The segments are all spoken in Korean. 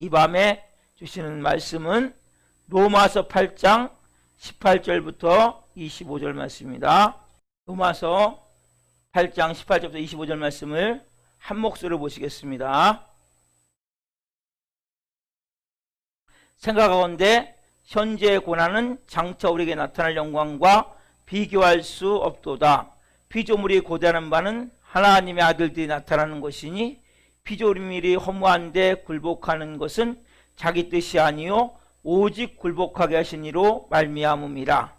이 밤에 주시는 말씀은 로마서 8장 18절부터 25절 말씀입니다. 로마서 8장 18절부터 25절 말씀을 한 목소리로 보시겠습니다. 생각하건대 현재의 고난은 장차 우리에게 나타날 영광과 비교할 수 없도다. 피조물이 고대하는 바는 하나님의 아들들이 나타나는 것이니 피조물이 허무한데 굴복하는 것은 자기 뜻이 아니요 오직 굴복하게 하신 이로 말미암음이라.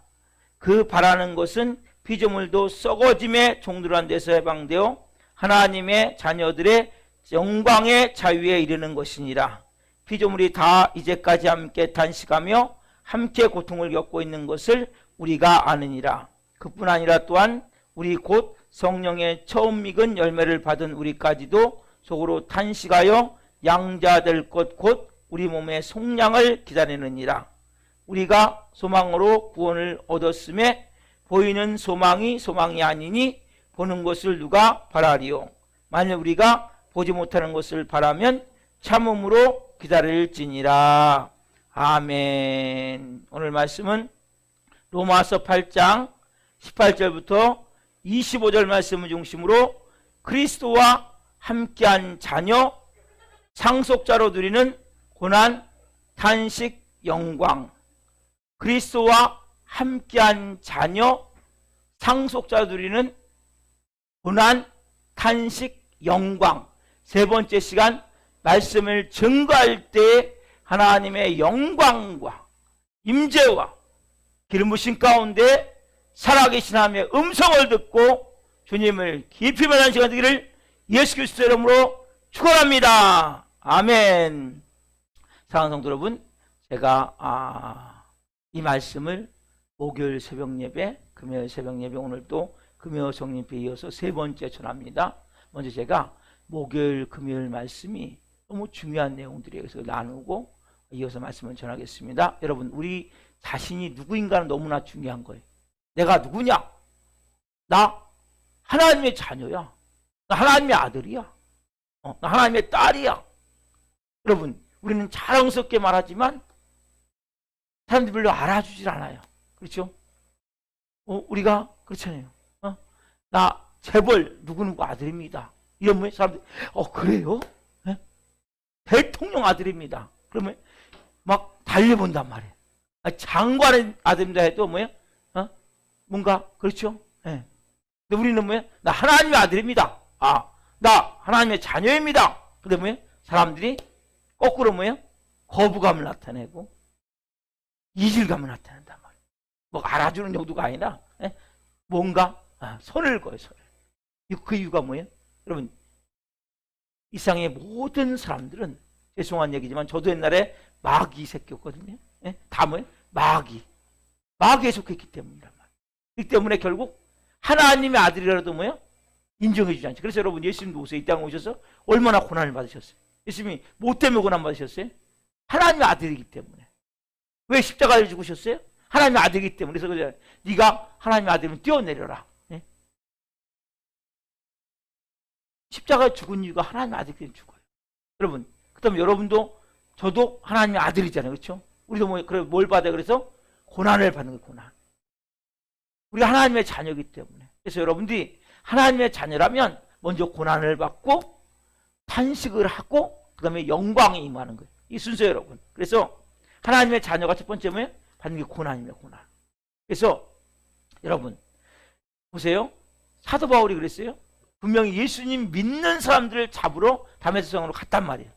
그 바라는 것은 피조물도 썩어짐의 종들한 데서 해방되어 하나님의 자녀들의 영광의 자유에 이르는 것이니라. 피조물이 다 이제까지 함께 단식하며 함께 고통을 겪고 있는 것을 우리가 아느니라. 그뿐 아니라 또한 우리 곧 성령의 처음 익은 열매를 받은 우리까지도 속으로 탄식하여 양자될 것 곧 우리 몸의 속량을 기다리느니라. 우리가 소망으로 구원을 얻었음에 보이는 소망이 소망이 아니니 보는 것을 누가 바라리요. 만일 우리가 보지 못하는 것을 바라면 참음으로 기다릴지니라. 아멘. 오늘 말씀은 로마서 8장 18절부터 25절 말씀을 중심으로 그리스도와 함께한 자녀, 상속자로 누리는 고난, 탄식, 영광. 그리스도와 함께한 자녀, 상속자로 누리는 고난, 탄식, 영광. 세 번째 시간 말씀을 증거할 때 하나님의 영광과 임재와 기름 부신 가운데 살아계신 하나님의 음성을 듣고 주님을 깊이 만난 시간 되기를 예수 그리스도 이름으로 축원합니다. 아멘. 사랑하는 성도 여러분, 제가 이 말씀을 목요일 새벽 예배, 금요일 새벽 예배, 오늘 또 금요 성령님께 이어서 세 번째 전합니다. 먼저 제가 목요일 금요일 말씀이 너무 중요한 내용들이에요. 그래서 나누고 이어서 말씀을 전하겠습니다. 여러분, 우리 자신이 누구인가는 너무나 중요한 거예요. 내가 누구냐? 나 하나님의 자녀야. 나 하나님의 아들이야. 나 하나님의 딸이야. 여러분, 우리는 자랑스럽게 말하지만 사람들이 별로 알아주질 않아요. 그렇죠? 우리가 그렇잖아요. 나 재벌 누구누구 아들입니다. 이러면 사람들이 그래요? 네? 대통령 아들입니다. 그러면 막 달려본단 말이에요. 장관의 아들입니다 해도 뭐예요? 뭔가 그렇죠? 네. 근데 우리는 뭐예요? 나 하나님의 아들입니다. 나 하나님의 자녀입니다. 근데 뭐예요? 사람들이 거꾸로 뭐예요? 거부감을 나타내고 이질감을 나타낸단 말이에요. 뭐 알아주는 정도가 아니라 뭔가 손을 거요, 손을. 그 이유가 뭐예요? 여러분, 이 세상의 모든 사람들은 죄송한 얘기지만 저도 옛날에 마귀 새끼였거든요. 다 뭐예요? 마귀에 속했기 때문이란 말이에요. 그렇기 때문에 결국 하나님의 아들이라도 뭐예요? 인정해 주지 않죠. 그래서 여러분, 예수님도 오세요. 이 땅에 오셔서 얼마나 고난을 받으셨어요? 예수님이 뭐 때문에 고난 받으셨어요? 하나님의 아들이기 때문에. 왜 십자가를 죽으셨어요? 하나님의 아들이기 때문에. 그래서 네가 하나님의 아들이면 뛰어내려라. 네? 십자가에 죽은 이유가 하나님의 아들이기 때문에 죽어요. 여러분, 그다음에 여러분도 저도 하나님의 아들이잖아요. 그렇죠? 우리도 뭘 받아요? 그래서 고난을 받는 거예요. 고난. 우리가 하나님의 자녀이기 때문에. 그래서 여러분들이 하나님의 자녀라면 먼저 고난을 받고 탄식을 하고 그다음에 영광에 임하는 거예요. 이 순서예요, 여러분. 그래서 하나님의 자녀가 첫 번째 뭐예요? 받는 게 고난입니다. 고난. 그래서 여러분 보세요. 사도 바울이 그랬어요. 분명히 예수님 믿는 사람들을 잡으러 다메섹 성으로 갔단 말이에요.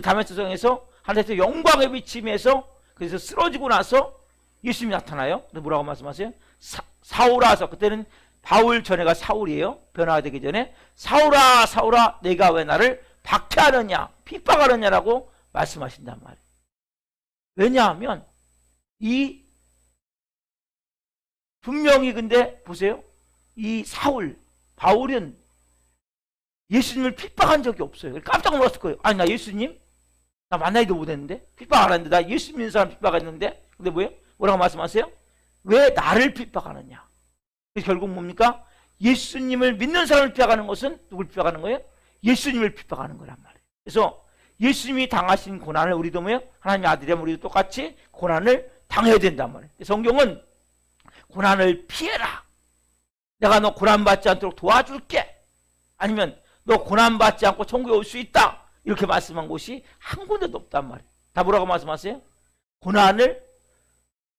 다메섹 성에서 하나님께서 영광의 비침에서 그래서 쓰러지고 나서 예수님이 나타나요. 뭐라고 말씀하세요? 사울아서, 그때는 바울 전에가 사울이에요. 변화가 되기 전에 사울아 사울아 내가 왜 나를 박해하느냐 핍박하느냐라고 말씀하신단 말이에요. 왜냐하면 이 분명히 근데 보세요. 이 바울은 예수님을 핍박한 적이 없어요. 깜짝 놀랐을 거예요. 아니, 나 예수님 나 만나지도 못했는데 핍박 안 했는데 나 예수 믿는 사람 핍박했는데 근데 뭐라고 말씀하세요? 왜 나를 핍박하느냐. 그래서 결국 뭡니까? 예수님을 믿는 사람을 핍박하는 것은 누굴 핍박하는 거예요? 예수님을 핍박하는 거란 말이에요. 그래서 예수님이 당하신 고난을 우리도 뭐예요? 하나님의 아들이라면 우리도 똑같이 고난을 당해야 된단 말이에요. 성경은 고난을 피해라. 내가 너 고난받지 않도록 도와줄게. 아니면 너 고난받지 않고 천국에 올 수 있다. 이렇게 말씀한 곳이 한 군데도 없단 말이에요. 다 뭐라고 말씀하세요? 고난을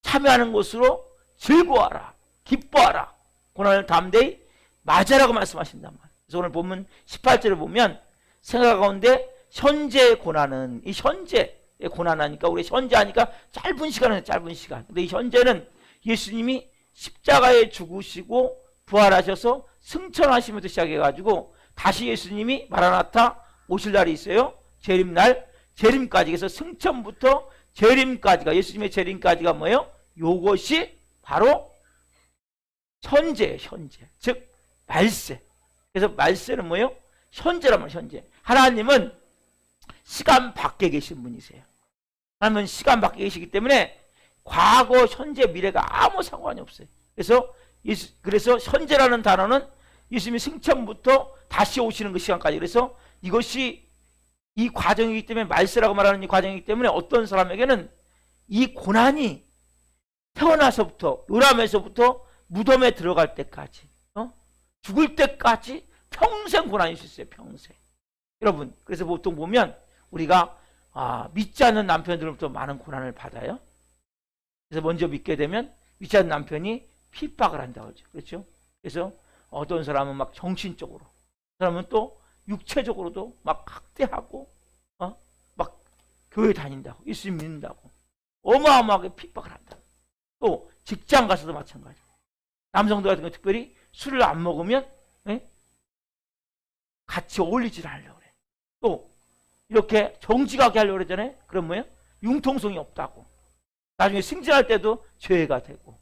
참여하는 것으로 즐거워하라. 기뻐하라. 고난을 담대히 맞아라고 말씀하신단 말이에요. 그래서 오늘 본문 18절을 보면 생각 가운데 현재의 고난은, 이 현재의 고난하니까 우리 현재 하니까 짧은 시간은 짧은 시간. 근데 이 현재는 예수님이 십자가에 죽으시고 부활하셔서 승천하시면서 시작해가지고 다시 예수님이 마라나타 오실 날이 있어요. 재림날, 재림까지. 그래서 승천부터 재림까지가, 예수님의 재림까지가 뭐예요? 요것이 바로 현재예요. 현재. 즉 말세. 그래서 말세는 뭐예요? 현재란 말이에요. 현재. 하나님은 시간 밖에 계신 분이세요. 하나님은 시간 밖에 계시기 때문에 과거, 현재, 미래가 아무 상관이 없어요. 그래서 현재라는 단어는 예수님이 승천부터 다시 오시는 그 시간까지. 그래서 이것이 이 과정이기 때문에, 말세라고 말하는 이 과정이기 때문에 어떤 사람에게는 이 고난이 태어나서부터, 요람에서부터 무덤에 들어갈 때까지, 죽을 때까지 평생 고난이 있을 수 있어요. 평생. 여러분, 그래서 보통 보면 우리가 믿지 않는 남편들로부터 많은 고난을 받아요. 그래서 먼저 믿게 되면 믿지 않는 남편이 핍박을 한다고 하죠. 그렇죠? 그래서 어떤 사람은 막 정신적으로, 사람은 또 육체적으로도 막 학대하고, 막 교회 다닌다고, 예수님 믿는다고 어마어마하게 핍박을 한다. 또 직장 가서도 마찬가지. 남성들 같은 경우 특별히 술을 안 먹으면 같이 어울리질 않으려고 그래. 또 이렇게 정직하게 하려고 그러잖아요. 그럼 뭐예요? 융통성이 없다고. 나중에 승진할 때도 죄가 되고.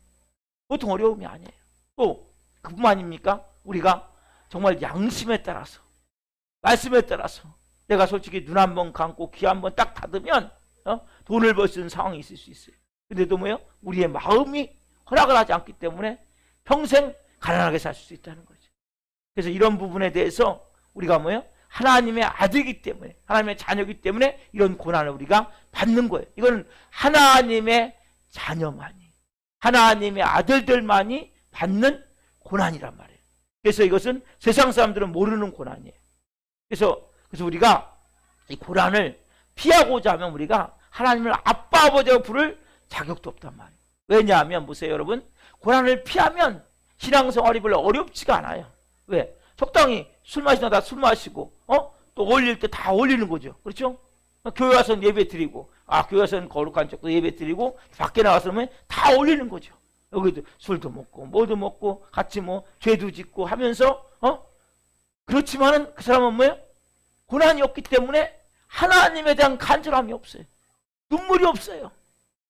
보통 어려움이 아니에요. 또 그뿐만 아닙니까? 우리가 정말 양심에 따라서, 말씀에 따라서 내가 솔직히 눈 한 번 감고 귀 한 번 딱 닫으면 돈을 벌 수 있는 상황이 있을 수 있어요. 근데도 뭐예요? 우리의 마음이 허락을 하지 않기 때문에 평생 가난하게 살 수 있다는 거죠. 그래서 이런 부분에 대해서 우리가 뭐예요? 하나님의 아들이기 때문에, 하나님의 자녀이기 때문에 이런 고난을 우리가 받는 거예요. 이건 하나님의 자녀만이, 하나님의 아들들만이 받는 고난이란 말이에요. 그래서 이것은 세상 사람들은 모르는 고난이에요. 그래서 우리가 이 고난을 피하고자 하면 우리가 하나님을 아빠 아버지라고 부를 자격도 없단 말이에요. 왜냐하면 보세요 여러분, 고난을 피하면 신앙생활이 별로 어렵지가 않아요. 왜? 적당히 술 마시나 다 술 마시고 또 어울릴 때 다 어울리는 거죠. 그렇죠? 교회 와서는 예배 드리고, 교회 와서는 거룩한 쪽도 예배 드리고, 밖에 나가서는 다 어울리는 거죠. 여기도 술도 먹고 뭐도 먹고 같이 뭐 죄도 짓고 하면서 그렇지만은 그 사람은 뭐예요? 고난이 없기 때문에 하나님에 대한 간절함이 없어요. 눈물이 없어요.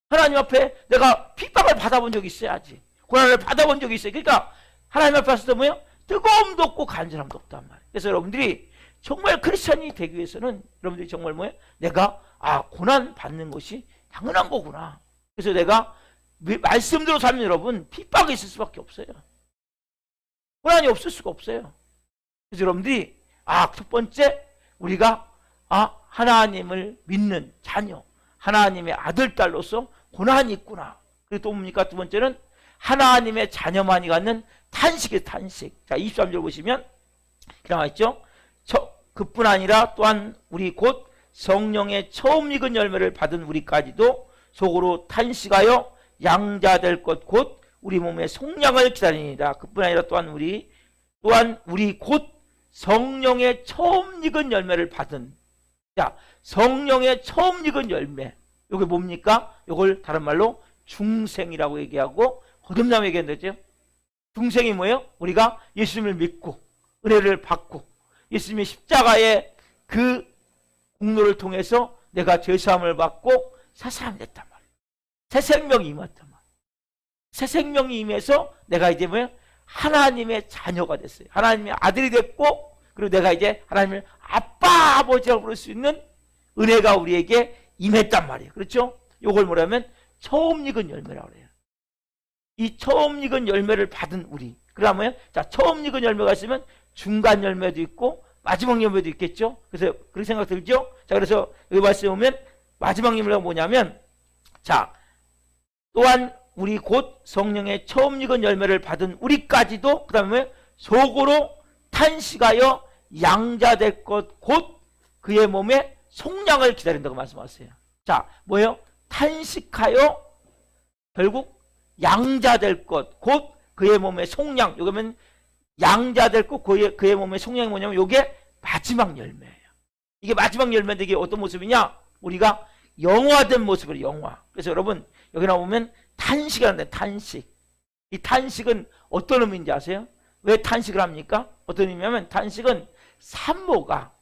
하나님 앞에 내가 핍박을 받아본 적이 있어야지, 고난을 받아본 적이 있어요. 그러니까 하나님 앞에 왔을 때 뭐예요? 뜨거움도 없고 간절함도 없단 말이에요. 그래서 여러분들이 정말 크리스천이 되기 위해서는 여러분들이 정말 뭐예요? 내가 고난 받는 것이 당연한 거구나. 그래서 내가 말씀대로 살면 여러분 핍박이 있을 수밖에 없어요. 고난이 없을 수가 없어요. 그래서 여러분들이 첫 번째 우리가 하나님을 믿는 자녀, 하나님의 아들, 딸로서 고난이 있구나. 그리고 또 뭡니까? 두 번째는 하나님의 자녀만이 갖는 탄식의 탄식. 자, 23절 보시면 이렇게 나와 있죠. 그뿐 아니라 또한 우리 곧 성령의 처음 익은 열매를 받은 우리까지도 속으로 탄식하여 양자될 것 곧 우리 몸의 속량을 기다리니다. 그뿐 아니라 또한 우리 곧 성령의 처음 익은 열매를 받은, 자, 성령의 처음 익은 열매, 이게 뭡니까? 이걸 다른 말로 중생이라고 얘기하고 거듭남 얘기한다죠. 중생이 뭐예요? 우리가 예수님을 믿고 은혜를 받고 예수님의 십자가의 그 공로를 통해서 내가 죄사함을 받고 새 사람이 됐단 말이에요. 새 생명이 임했단 말이에요. 새 생명이 임해서 내가 이제 뭐예요? 하나님의 자녀가 됐어요. 하나님의 아들이 됐고, 그리고 내가 이제 하나님을 아빠 아버지라고 부를 수 있는 은혜가 우리에게 임했단 말이에요. 그렇죠? 이걸 뭐라면 처음 익은 열매라고 해요. 이 처음 익은 열매를 받은 우리. 그러면 자, 처음 익은 열매가 있으면 중간 열매도 있고 마지막 열매도 있겠죠. 그래서 그렇게 생각 들죠. 자, 그래서 여기 말씀에 보면 마지막 열매가 뭐냐면, 자, 또한 우리 곧 성령의 처음 익은 열매를 받은 우리까지도 그 다음에 속으로 탄식하여 양자될 것 곧 그의 몸에 속량을 기다린다고 말씀하세요. 자, 뭐예요? 탄식하여 결국 양자될 것 곧 그의 몸에 속량. 요거면 양자될 것 그의 몸에 속량이 뭐냐면 요게 마지막 열매예요. 이게 마지막 열매인데 이게 어떤 모습이냐? 우리가 영화된 모습이에요. 영화. 그래서 여러분 여기 나오면 탄식이라는데 탄식. 이 탄식은 어떤 의미인지 아세요? 왜 탄식을 합니까? 어떤 의미냐면 탄식은 산모가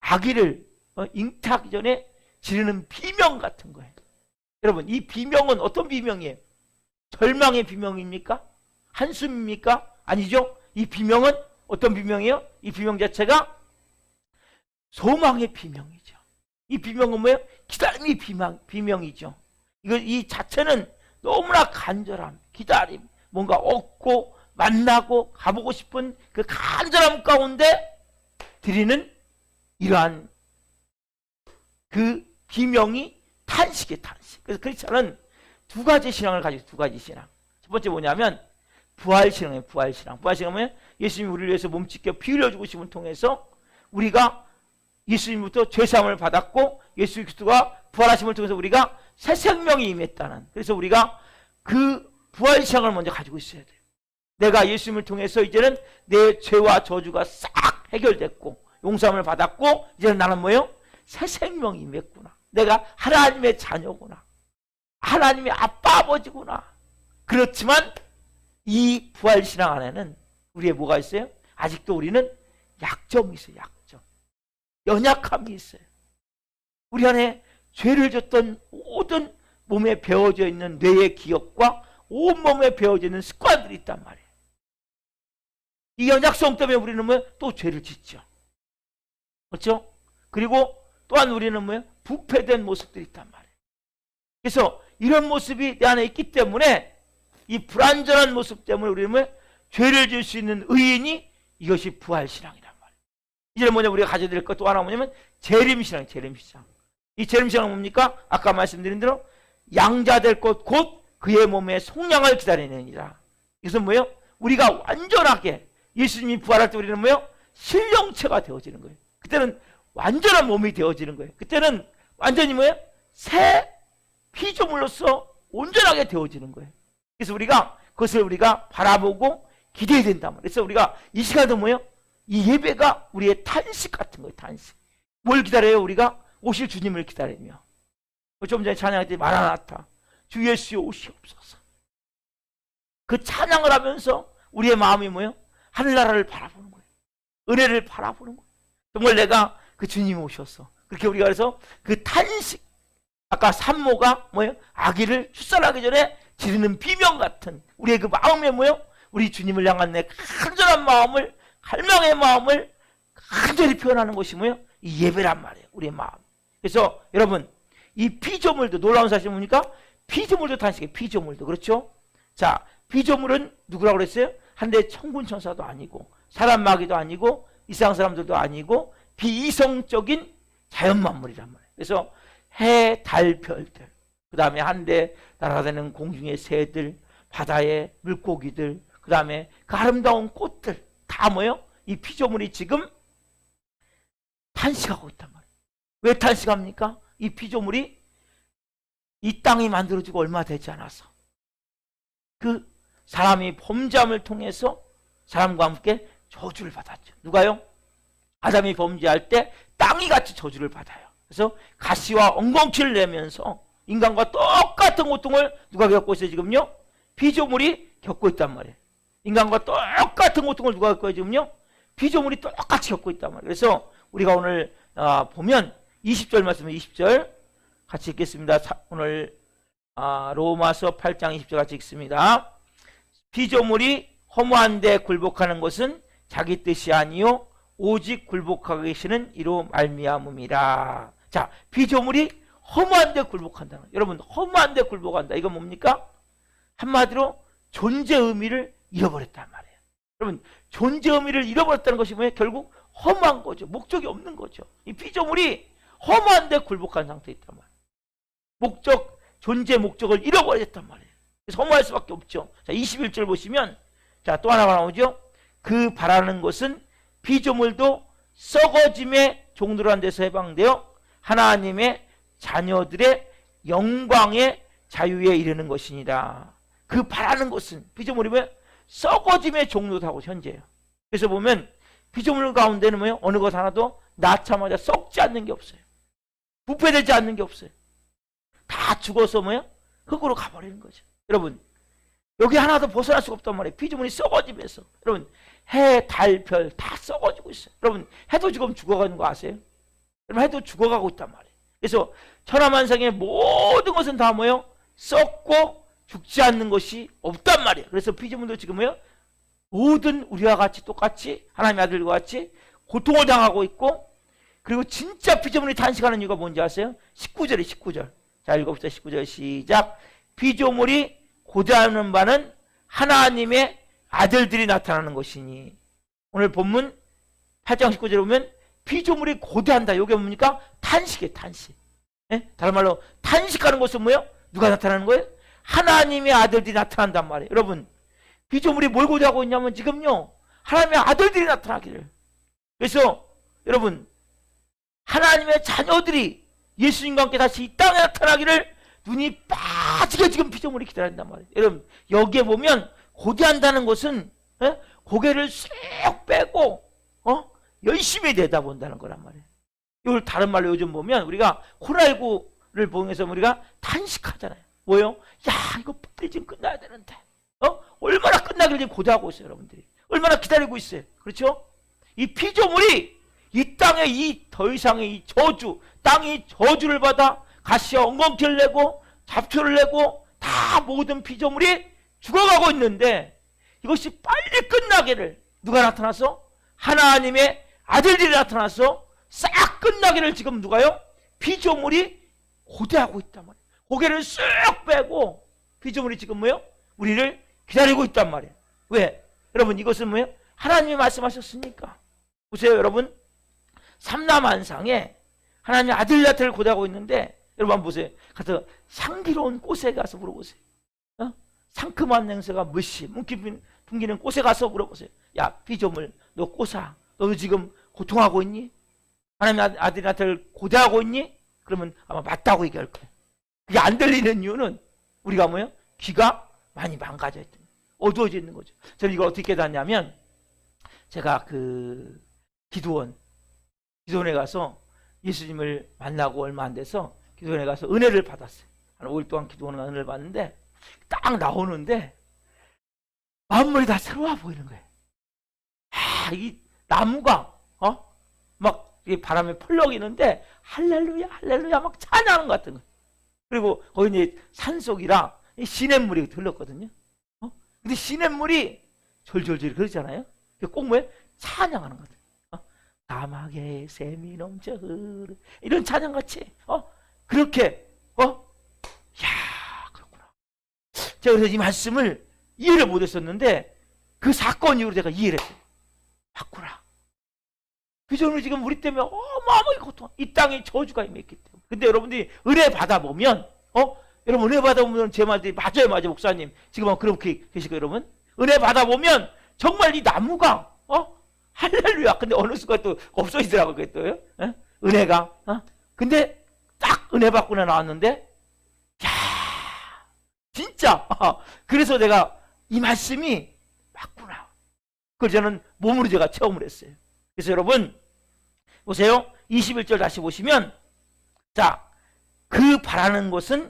아기를 잉태하기 전에 지르는 비명 같은 거예요. 여러분 이 비명은 어떤 비명이에요? 절망의 비명입니까? 한숨입니까? 아니죠. 이 비명은 어떤 비명이에요? 이 비명 자체가 소망의 비명이죠. 이 비명은 뭐예요? 기다림의 비명이죠. 이 자체는 너무나 간절함, 기다림, 뭔가 얻고 만나고 가보고 싶은 그 간절함 가운데 드리는 이러한 그 비명이 탄식의 탄식. 그래서 크리스찬은 두 가지 신앙을 가지고 두 가지 신앙. 첫 번째 뭐냐면 부활신앙이에요. 부활신앙. 부활신앙은 뭐예요? 예수님이 우리를 위해서 몸짓겨 피 흘려 죽으심을 통해서 우리가 예수님부터 죄사함을 받았고 예수 그리스도가 부활하심을 통해서 우리가 새 생명이 임했다는. 그래서 우리가 그 부활신앙을 먼저 가지고 있어야 돼요. 내가 예수님을 통해서 이제는 내 죄와 저주가 싹 해결됐고 용서함을 받았고 이제는 나는 뭐예요? 새 생명이 임했구나. 내가 하나님의 자녀구나. 하나님의 아빠 아버지구나. 그렇지만 이 부활신앙 안에는 우리의 뭐가 있어요? 아직도 우리는 약점이 있어요. 약점. 연약함이 있어요. 우리 안에 죄를 졌던 모든 몸에 배어져 있는 뇌의 기억과 온몸에 배어져 있는 습관들이 있단 말이에요. 이 연약성 때문에 우리는 뭐예요? 또 죄를 짓죠. 그렇죠? 그리고 또한 우리는 뭐예요? 부패된 모습들이 있단 말이에요. 그래서 이런 모습이 내 안에 있기 때문에 이 불완전한 모습 때문에 우리는 뭐예요? 죄를 지을 수 있는 의인이 이것이 부활신앙이란 말이에요. 이제 뭐냐 우리가 가져야 될 것 또 하나 뭐냐면 재림신앙, 재림신앙. 이 재림신앙은 뭡니까? 아까 말씀드린 대로 양자될 것 곧 그의 몸에 속량을 기다리느니라. 이것은 뭐예요? 우리가 완전하게 예수님이 부활할 때 우리는 뭐예요? 신령체가 되어지는 거예요. 그때는 완전한 몸이 되어지는 거예요. 그때는 완전히 뭐예요? 새 피조물로서 온전하게 되어지는 거예요. 그래서 우리가 그것을 우리가 바라보고 기대해야 된단 말이에요. 그래서 우리가 이 시간도 뭐예요? 이 예배가 우리의 탄식 같은 거예요. 탄식. 뭘 기다려요? 우리가 오실 주님을 기다리며. 좀 전에 찬양할 때 마라나타 주 예수여 오시옵소서. 그 찬양을 하면서 우리의 마음이 뭐예요? 하늘나라를 바라보는 거예요. 은혜를 바라보는 거예요. 정말 내가 그 주님이 오셨어. 그렇게 우리가 그래서 그 탄식, 아까 산모가 뭐예요? 아기를 출산하기 전에 지르는 비명 같은 우리의 그 마음에 뭐예요? 우리 주님을 향한 내 간절한 마음을, 갈망의 마음을 간절히 표현하는 것이 뭐예요? 이 예배란 말이에요. 우리의 마음. 그래서 여러분 이 피조물도 놀라운 사실이 뭡니까? 피조물도 탄식이에요. 피조물도. 그렇죠? 자, 피조물은 누구라고 그랬어요? 한데 천군 천사도 아니고 사람 마귀도 아니고 이상 사람들도 아니고 비이성적인 자연 만물이란 말이에요. 그래서 해, 달, 별들, 그 다음에 한데 날아다니는 공중의 새들, 바다의 물고기들, 그 다음에 그 아름다운 꽃들 다 뭐예요? 이 피조물이 지금 탄식하고 있단 말이에요. 왜 탄식합니까? 이 피조물이 이 땅이 만들어지고 얼마 되지 않아서 그 사람이 범죄함을 통해서 사람과 함께 저주를 받았죠. 누가요? 아담이 범죄할 때 땅이 같이 저주를 받아요. 그래서 가시와 엉겅퀴를 내면서 인간과 똑같은 고통을 누가 겪고 있어요 지금요? 피조물이 겪고 있단 말이에요. 인간과 똑같은 고통을 누가 겪고 있어요 지금요? 피조물이 똑같이 겪고 있단 말이에요. 그래서 우리가 오늘 보면 20절 말씀에 20절 같이 읽겠습니다. 오늘 로마서 8장 20절 같이 읽습니다. 피조물이 허무한데 굴복하는 것은 자기 뜻이 아니요 오직 굴복하고 계시는 이로 말미암음이라. 자, 피조물이 허무한데 굴복한다. 여러분 허무한데 굴복한다. 이건 뭡니까? 한마디로 존재 의미를 잃어버렸단 말이에요. 여러분 존재 의미를 잃어버렸다는 것이 뭐예요? 결국 허무한 거죠. 목적이 없는 거죠. 이 피조물이 허무한데 굴복한 상태에 있단 말이에요. 목적, 존재 목적을 잃어버렸단 말이에요. 그래서 허무할 수밖에 없죠. 자, 21절 보시면, 자, 또 하나가 나오죠. 그 바라는 것은 피조물도 썩어짐의 종들한 데서 해방되어 하나님의 자녀들의 영광의 자유에 이르는 것이니라. 그 바라는 것은 피조물이 뭐예요? 썩어짐의 종로다고 현재예요. 그래서 보면 피조물 가운데는 뭐예요? 어느 것 하나도 낳자마자 썩지 않는 게 없어요. 부패되지 않는 게 없어요. 다 죽어서 뭐예요? 흙으로 가버리는 거죠. 여러분, 여기 하나도 벗어날 수가 없단 말이에요. 피조물이 썩어지면서. 여러분, 해, 달, 별 다 썩어지고 있어요. 여러분, 해도 지금 죽어가는 거 아세요? 여러분, 해도 죽어가고 있단 말이에요. 그래서 천하만상의 모든 것은 다 뭐예요? 썩고 죽지 않는 것이 없단 말이에요. 그래서 피조물도 지금 뭐예요? 모든 우리와 같이 똑같이 하나님의 아들과 같이 고통을 당하고 있고, 그리고 진짜 피조물이 탄식하는 이유가 뭔지 아세요? 19절에 19절. 자, 읽어봅시다. 19절 시작. 피조물이 고대하는 바는 하나님의 아들들이 나타나는 것이니. 오늘 본문 8장 19절에 보면 피조물이 고대한다. 이게 뭡니까? 탄식이에요. 탄식. 예? 다른 말로 탄식하는 것은 뭐예요? 누가 나타나는 거예요? 하나님의 아들들이 나타난단 말이에요. 여러분, 피조물이 뭘 고대하고 있냐면 지금요, 하나님의 아들들이 나타나기를. 그래서 여러분, 하나님의 자녀들이 예수님과 함께 다시 이 땅에 나타나기를 눈이 빠지게 지금 피조물이 기다린단 말이에요. 여러분, 여기에 보면 고대한다는 것은 고개를 쑥 빼고 열심히 내다본다는 거란 말이에요. 이걸 다른 말로 요즘 보면 우리가 코로나19를 보면서 우리가 탄식하잖아요. 뭐요? 야, 이거 빨리 좀 끝나야 되는데. 얼마나 끝나길 지금 고대하고 있어요, 여러분들이. 얼마나 기다리고 있어요. 그렇죠? 이 피조물이 이 땅에 이 더 이상의 이 저주, 땅이 저주를 받아 가시와 엉겅퀴를 내고 잡초를 내고 다 모든 피조물이 죽어가고 있는데, 이것이 빨리 끝나기를 누가 나타나서? 하나님의 아들들이 나타나서 싹 끝나기를 지금 누가요? 피조물이 고대하고 있단 말이에요. 고개를 쑥 빼고 피조물이 지금 뭐예요? 우리를 기다리고 있단 말이에요. 왜? 여러분, 이것은 뭐예요? 하나님이 말씀하셨으니까. 보세요, 여러분. 삼라만상에 하나님의 아들들을 고대하고 있는데, 여러분 한번 보세요. 가서 향기로운 꽃에 가서 물어보세요. 상큼한 냄새가 무시 풍기는 꽃에 가서 물어보세요. 야, 피조물, 너 꽃아, 너도 지금 고통하고 있니? 하나님의 아들한테 고대하고 있니? 그러면 아마 맞다고 얘기할 거예요. 그게 안 들리는 이유는 우리가 뭐예요? 귀가 많이 망가져 있던, 어두워져 있는 거죠. 저는 이걸 어떻게 깨닫냐면, 제가 그 기도원에 가서 예수님을 만나고 얼마 안 돼서 기도원에 가서 은혜를 받았어요. 한 5일 동안 기도원에 은혜를 받는데, 딱 나오는데 만물이 다 새로워 보이는 거예요. 이 나무가 막 바람에 펄럭이는데 할렐루야 할렐루야 막 찬양하는 것 같은 거예요. 그리고 거기 이제 산속이라 시냇물이 흘렀거든요. 근데 시냇물이 졸졸졸 그러잖아요. 꼭 뭐예요? 찬양하는 것 같아요. 사막에 샘이 넘쳐 흐르, 이런 찬양같이 그렇게 야, 그렇구나. 제가 그래서 이 말씀을 이해를 못했었는데 그 사건 이후로 제가 이해를 했어요. 맞구나. 피조물이 지금 우리 때문에 어마어마하게 고통, 이 땅에 저주가 임했기 때문에. 근데 여러분들이 은혜 받아보면 여러분 은혜 받아보면 제 말들이 맞아요 목사님. 지금 그렇게 계시고, 여러분 은혜 받아보면 정말 이 나무가 할렐루야. 근데 어느 순간 또 없어지더라고요. 그게 또요. 은혜가. 근데 딱 은혜 받고 나왔는데, 야, 진짜. 그래서 내가 이 말씀이 맞구나. 그걸 저는 몸으로 제가 체험을 했어요. 그래서 여러분 보세요. 21절 다시 보시면, 자, 그 바라는 것은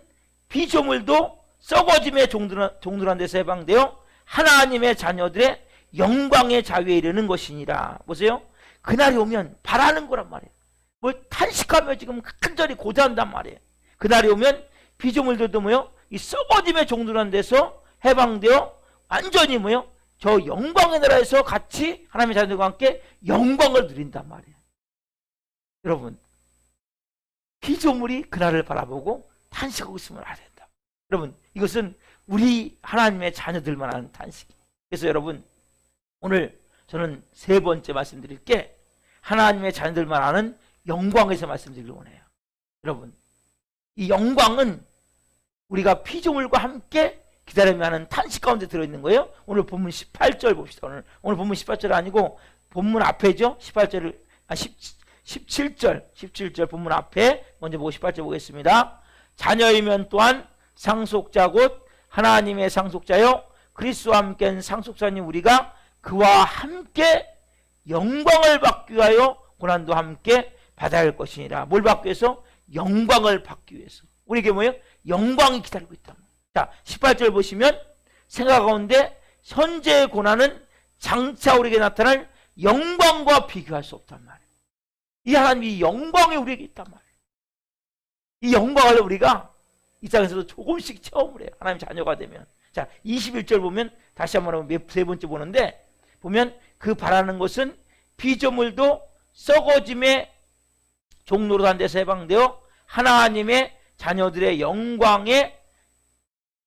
피조물도 썩어짐의 종들한 데서 해방되어 하나님의 자녀들의 영광의 자유에 이르는 것이니라. 보세요. 그날이 오면 바라는 거란 말이에요. 뭘 탄식하며 지금 간절히 고대한단 말이에요. 그날이 오면 피조물들도 뭐요? 이 썩어짐의 종들한 데서 해방되어 완전히 뭐요? 저 영광의 나라에서 같이 하나님의 자녀들과 함께 영광을 누린단 말이에요. 여러분, 피조물이 그날을 바라보고 탄식하고 있으면 안 된다. 여러분, 이것은 우리 하나님의 자녀들만 하는 탄식이에요. 그래서 여러분, 오늘 저는 세 번째 말씀드릴 게, 하나님의 자녀들만 아는 영광에서 말씀드리려고 해요. 여러분, 이 영광은 우리가 피조물과 함께 기다리며 하는 탄식 가운데 들어있는 거예요. 오늘 본문 18절 봅시다. 오늘 본문 18절 아니고 본문 앞에죠. 17절 17절 본문 앞에 먼저 보고 18절 보겠습니다. 자녀이면 또한 상속자 곧 하나님의 상속자요 그리스도와 함께한 상속자님 우리가 그와 함께 영광을 받기 위하여 고난도 함께 받아야 할 것이니라. 뭘 받기 위해서? 영광을 받기 위해서. 우리에게 뭐예요? 영광이 기다리고 있다. 자, 18절 보시면 생각 가운데 현재의 고난은 장차 우리에게 나타날 영광과 비교할 수 없단 말이에요. 이 하나님이 영광이 우리에게 있단 말이에요. 이 영광을 우리가 이 땅에서도 조금씩 체험을 해요. 하나님 자녀가 되면. 자, 21절 보면 다시 한번 세 번째 보는데 보면 그 바라는 것은 피조물도 썩어짐의 종로로 한 데서 해방되어 하나님의 자녀들의 영광의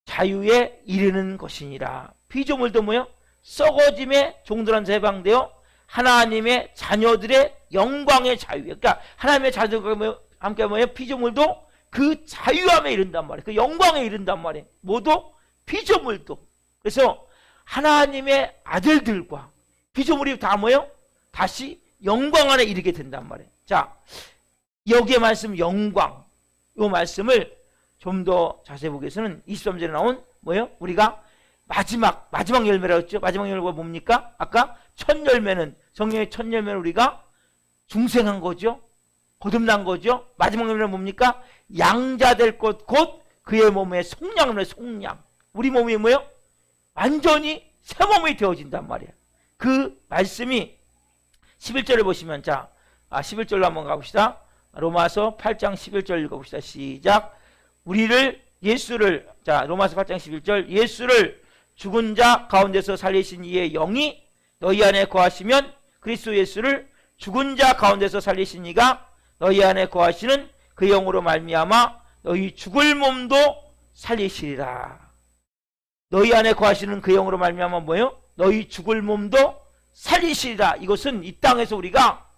자유에 이르는 것이니라. 피조물도 뭐요? 썩어짐의 종로로 한 데서 해방되어 하나님의 자녀들의 영광의 자유에. 그러니까 하나님의 자녀들과 함께 뭐예요? 피조물도 그 자유함에 이른단 말이에요. 그 영광에 이른단 말이에요. 모두 피조물도. 그래서 하나님의 아들들과 피조물이 다 뭐예요? 다시 영광 안에 이르게 된단 말이에요. 자, 여기에 말씀 영광, 이 말씀을 좀 더 자세히 보기 위해서는 23절에 나온 뭐예요? 우리가 마지막 열매라고 했죠. 마지막 열매가 뭡니까? 아까 첫 열매는 성령의 첫 열매는 우리가 중생한 거죠. 거듭난 거죠. 마지막 열매는 뭡니까? 양자 될 것 곧 그의 몸의 속량을 속량. 우리 몸이 뭐예요? 완전히 새 몸이 되어진단 말이에요. 그 말씀이 11절을 보시면 11절로 한번 가봅시다. 로마서 8장 11절 읽어봅시다. 시작. 로마서 8장 11절 예수를 죽은 자 가운데서 살리신 이의 영이 너희 안에 거하시면 그리스도 예수를 죽은 자 가운데서 살리신 이가 너희 안에 거하시는 그 영으로 말미암아 너희 죽을 몸도 살리시리라. 너희 안에 거하시는 그 영으로 말미암아 뭐예요? 너희 죽을 몸도 살리시리라. 이것은 이 땅에서 우리가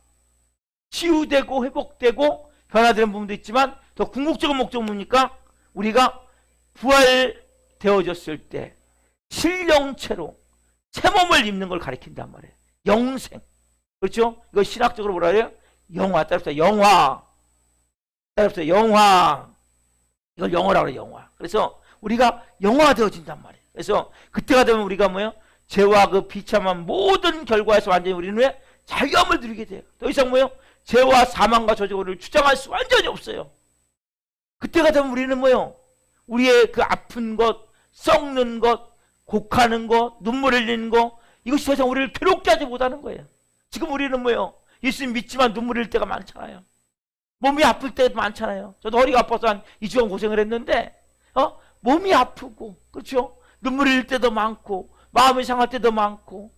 치유되고 회복되고 변화되는 부분도 있지만 더 궁극적인 목적은 뭡니까? 우리가 부활되어졌을 때 신령체로 새 몸을 입는 걸 가리킨단 말이에요. 영생. 그렇죠? 이거 신학적으로 뭐라 해요? 영화. 따라서 영화. 따라서 영화. 이걸 영어라고 해요. 영화. 그래서 우리가 영화되어진단 말이에요. 그래서 그때가 되면 우리가 뭐예요? 죄와 그 비참한 모든 결과에서 완전히 우리는 왜 자유함을 누리게 돼요. 더 이상 뭐예요? 죄와 사망과 저주를 주장할 수 완전히 없어요. 그때가 되면 우리는 뭐예요? 우리의 그 아픈 것, 썩는 것, 곡하는 것, 눈물 흘리는 것, 이것이 더 이상 우리를 괴롭게 하지 못하는 거예요. 지금 우리는 뭐예요? 예수님 믿지만 눈물 흘릴 때가 많잖아요. 몸이 아플 때도 많잖아요. 저도 허리가 아파서 한 2주간 고생을 했는데 몸이 아프고 그렇죠? 눈물 흘릴 때도 많고 마음이 상할 때도 많고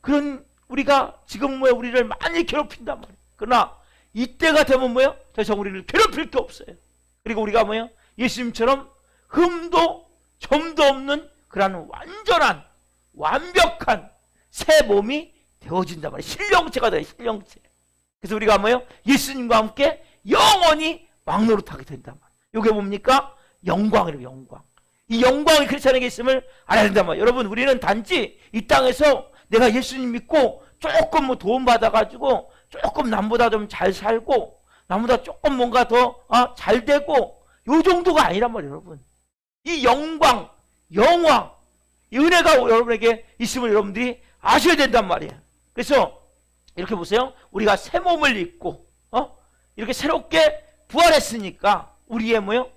그런 우리가 지금 뭐예요? 우리를 많이 괴롭힌단 말이에요. 그러나 이때가 되면 뭐예요? 더 이상 우리를 괴롭힐 게 없어요. 그리고 우리가 뭐예요? 예수님처럼 흠도 점도 없는 그런 완전한 완벽한 새 몸이 되어진단 말이에요. 신령체가 돼요. 신령체. 그래서 우리가 뭐예요? 예수님과 함께 영원히 왕노릇하게 된단 말이에요. 이게 뭡니까? 영광이래요. 영광. 이 영광이 크리스천에게 있음을 알아야 된단 말이에요. 여러분, 우리는 단지 이 땅에서 내가 예수님 믿고 조금 뭐 도움 받아가지고 조금 남보다 좀 잘 살고 남보다 조금 뭔가 더 잘 되고 요 정도가 아니란 말이에요. 여러분, 이 영광, 영화, 이 은혜가 여러분에게 있음을 여러분들이 아셔야 된단 말이에요. 그래서 이렇게 보세요. 우리가 새 몸을 입고 이렇게 새롭게 부활했으니까 우리의 뭐요?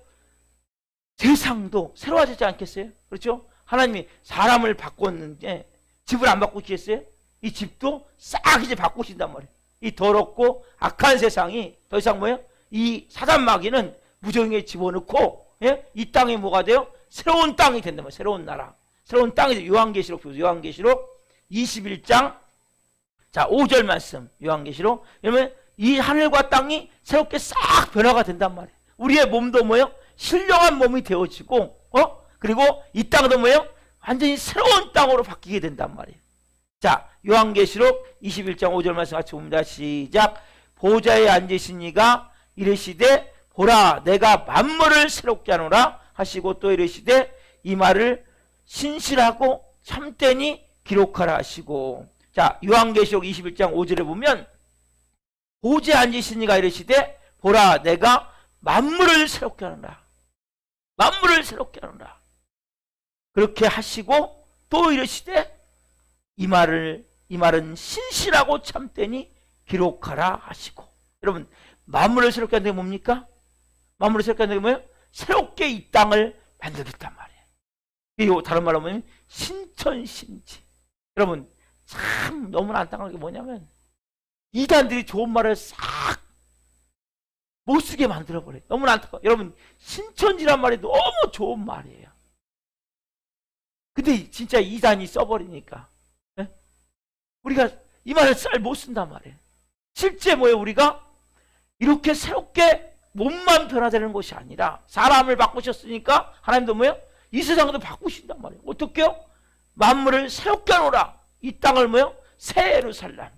세상도 새로워지지 않겠어요? 그렇죠? 하나님이 사람을 바꿨는데 집을 안 바꾸시겠어요? 이 집도 싹 이제 바꾸신단 말이에요. 이 더럽고 악한 세상이 더 이상 뭐예요? 이 사단 마귀는 무정에 집어넣고 이 땅이 뭐가 돼요? 새로운 땅이 된단 말이에요. 새로운 나라. 새로운 땅이 돼요. 요한계시록 21장 5절 말씀. 요한계시록. 그러면 이 하늘과 땅이 새롭게 싹 변화가 된단 말이에요. 우리의 몸도 뭐예요? 신령한 몸이 되어지고 그리고 이 땅도 뭐예요? 완전히 새로운 땅으로 바뀌게 된단 말이에요. 자, 요한계시록 21장 5절 말씀 같이 봅니다. 시작. 보좌에 앉으신 이가 이르시되 보라 내가 만물을 새롭게 하노라 하시고 또 이르시되 이 말을 신실하고 참되니 기록하라 하시고. 자, 요한계시록 21장 5절에 보면 보좌에 앉으신 이가 이르시되 보라 내가 만물을 새롭게 하노라. 만물을 새롭게 하노라. 그렇게 하시고 또 이르시되 이 말은 신실하고 참되니 기록하라 하시고. 여러분, 만물을 새롭게 한다는 게 뭡니까? 만물을 새롭게 한다는 게 뭐예요? 새롭게 이 땅을 만들겠단 말이에요. 이거 다른 말로 하면 신천신지. 여러분, 참 너무나 안타까운 게 뭐냐면 이단들이 좋은 말을 싹 못쓰게 만들어버려요. 너무나 안타까워요. 여러분, 신천지란 말이 너무 좋은 말이에요. 근데 진짜 이단이 써버리니까 우리가 이 말을 잘 못 쓴단 말이에요. 실제 뭐예요? 우리가 이렇게 새롭게 몸만 변화되는 것이 아니라 사람을 바꾸셨으니까 하나님도 뭐예요? 이 세상도 바꾸신단 말이에요. 어떻게요? 만물을 새롭게 하노라. 이 땅을 뭐예요? 새 예루살렘,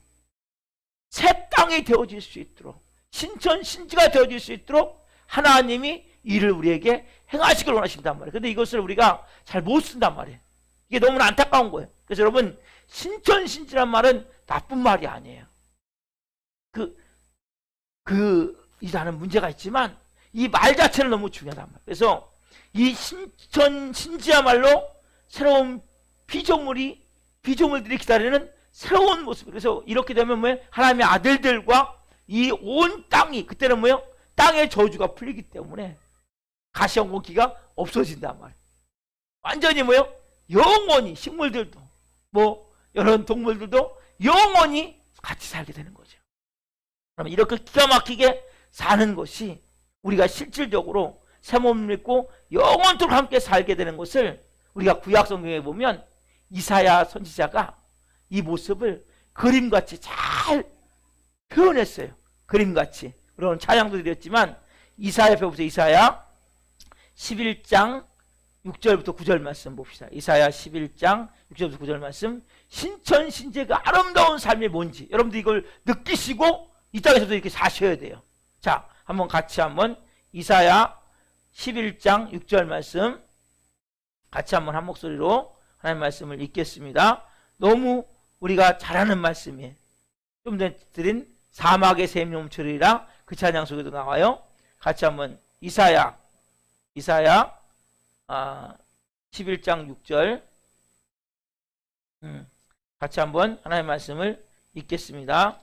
새 땅이 되어질 수 있도록, 신천 신지가 되어질 수 있도록 하나님이 이를 우리에게 행하시길 원하신단 말이에요. 근데 이것을 우리가 잘 못 쓴단 말이에요. 이게 너무나 안타까운 거예요. 그래서 여러분, 신천신지란 말은 나쁜 말이 아니에요. 이라는 문제가 있지만 이 말 자체는 너무 중요하단 말이에요. 그래서 이 신천신지야말로 새로운 피조물들이 기다리는 새로운 모습. 그래서 이렇게 되면 뭐예요? 하나님의 아들들과 이 온 땅이, 그때는 뭐예요? 땅의 저주가 풀리기 때문에 가시연공기가 없어진단 말이에요. 완전히 뭐예요? 영원히 식물들도 뭐 여러 동물들도 영원히 같이 살게 되는 거죠. 그러면 이렇게 기가 막히게 사는 것이 우리가 실질적으로 새 몸을 입고 영원토록 함께 살게 되는 것을 우리가 구약 성경에 보면 이사야 선지자가 이 모습을 그림같이 잘 표현했어요. 그림같이. 물론 찬양도 드렸지만 이사야 배우세요. 이사야 11장 6절부터 9절 말씀 봅시다. 이사야 11장 6절부터 9절 말씀. 신천신지의 그 아름다운 삶이 뭔지 여러분들 이걸 느끼시고 이 땅에서도 이렇게 사셔야 돼요. 자, 한번 같이 한번 이사야 11장 6절 말씀 같이 한번 한 목소리로 하나님 말씀을 읽겠습니다. 너무 우리가 잘하는 말씀이에요. 좀 전에 드린 사막의 샘이 넘치리라 그 찬양 속에도 나와요. 같이 한번 이사야 11장 6절 같이 한번 하나님의 말씀을 읽겠습니다.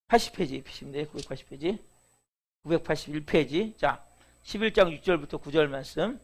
980페이지 피시면 돼요. 980페이지 981페이지. 자, 11장 6절부터 9절 말씀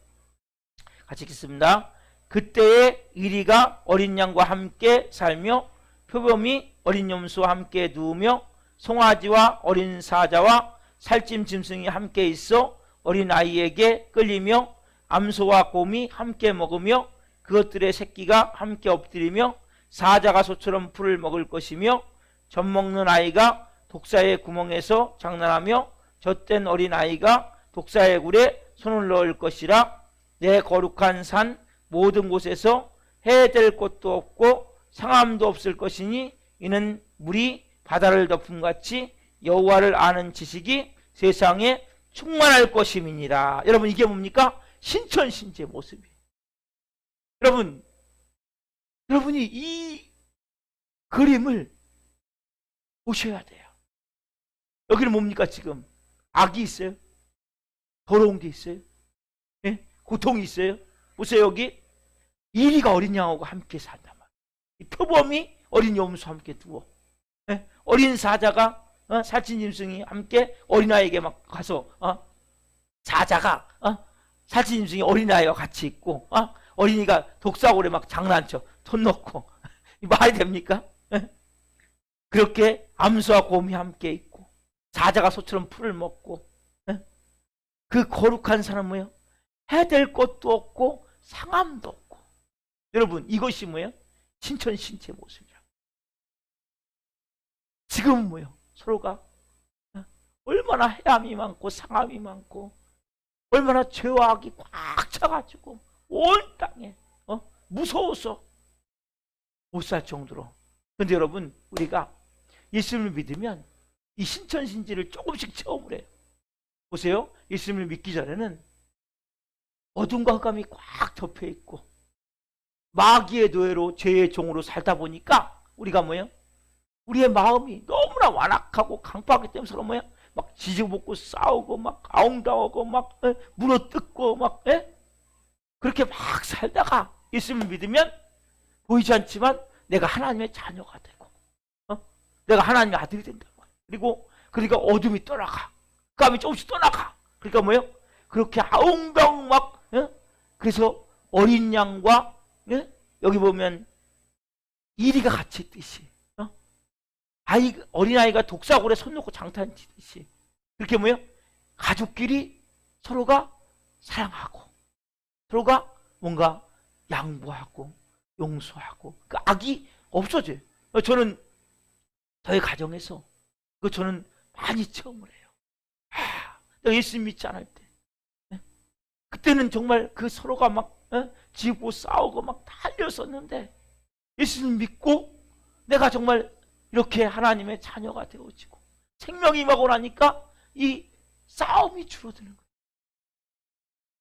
같이 읽겠습니다. 그때에 이리가 어린 양과 함께 살며 표범이 어린 염소와 함께 누우며 송아지와 어린 사자와 살찜 짐승이 함께 있어 어린 아이에게 끌리며 암소와 곰이 함께 먹으며 그것들의 새끼가 함께 엎드리며 사자가 소처럼 풀을 먹을 것이며 젖 먹는 아이가 독사의 구멍에서 장난하며 젖된 어린 아이가 독사의 굴에 손을 넣을 것이라. 내 거룩한 산 모든 곳에서 해될 곳도 없고 상함도 없을 것이니 이는 물이 바다를 덮음같이 여호와를 아는 지식이 세상에 충만할 것임이니라. 여러분, 이게 뭡니까? 신천신지의 모습이에요. 여러분이 이 그림을 보셔야 돼요. 여기는 뭡니까? 지금 악이 있어요? 더러운 게 있어요? 예? 고통이 있어요? 보세요. 여기 이리가 어린 양하고 함께 산단 말이에요. 이 표범이 어린 염소와 함께 두어, 예? 어린 사자가 살찐 짐승이 함께 어린아이에게 막 가서 사자가 살찐 짐승이 어린아이와 같이 있고 어린이가 독사골에 막 장난쳐 손 넣고 말이 됩니까? 예? 그렇게 암소와 곰이 함께 있고 사자가 소처럼 풀을 먹고, 예? 그 거룩한 사람은 뭐예요? 해될 것도 없고 상함도 없고. 여러분, 이것이 뭐예요? 신천신지의 모습이라. 지금은 뭐요? 서로가 얼마나 해함이 많고 상함이 많고 얼마나 죄와 악이 꽉 차가지고 온 땅에 무서워서 못 살 정도로. 그런데 여러분, 우리가 예수님을 믿으면 이 신천신지를 조금씩 체험을 해요. 보세요. 예수님을 믿기 전에는 어둠과 흑암이 꽉 덮여 있고 마귀의 노예로 죄의 종으로 살다 보니까 우리가 뭐예요? 우리의 마음이 너무나 완악하고 강팍하기 때문에 서로 뭐야? 막 지지고 싸우고 막 아웅다하고 막 물어뜯고 막 그렇게 막 살다가 예수님을 믿으면 보이지 않지만 내가 하나님의 자녀가 되고 내가 하나님의 아들이 된다. 그리고 그러니까 어둠이 떠나가, 흑암이 조금씩 떠나가. 그러니까 뭐예요? 그렇게 아웅다웅 막 그래서 어린 양과 여기 보면 이리가 같이 있듯이 어린아이가 독사골에 손 놓고 장난치듯이 그렇게 뭐예요? 가족끼리 서로가 사랑하고 서로가 뭔가 양보하고 용서하고 그 악이 없어져요. 저는 저희 가정에서 저는 많이 체험을 해요. 내가 예수님 믿지 않을 때 그때는 정말 그 서로가 막 지고 싸우고 막 달렸었는데 예수님 믿고 내가 정말 이렇게 하나님의 자녀가 되어지고 생명이 임하고 나니까 이 싸움이 줄어드는 거예요.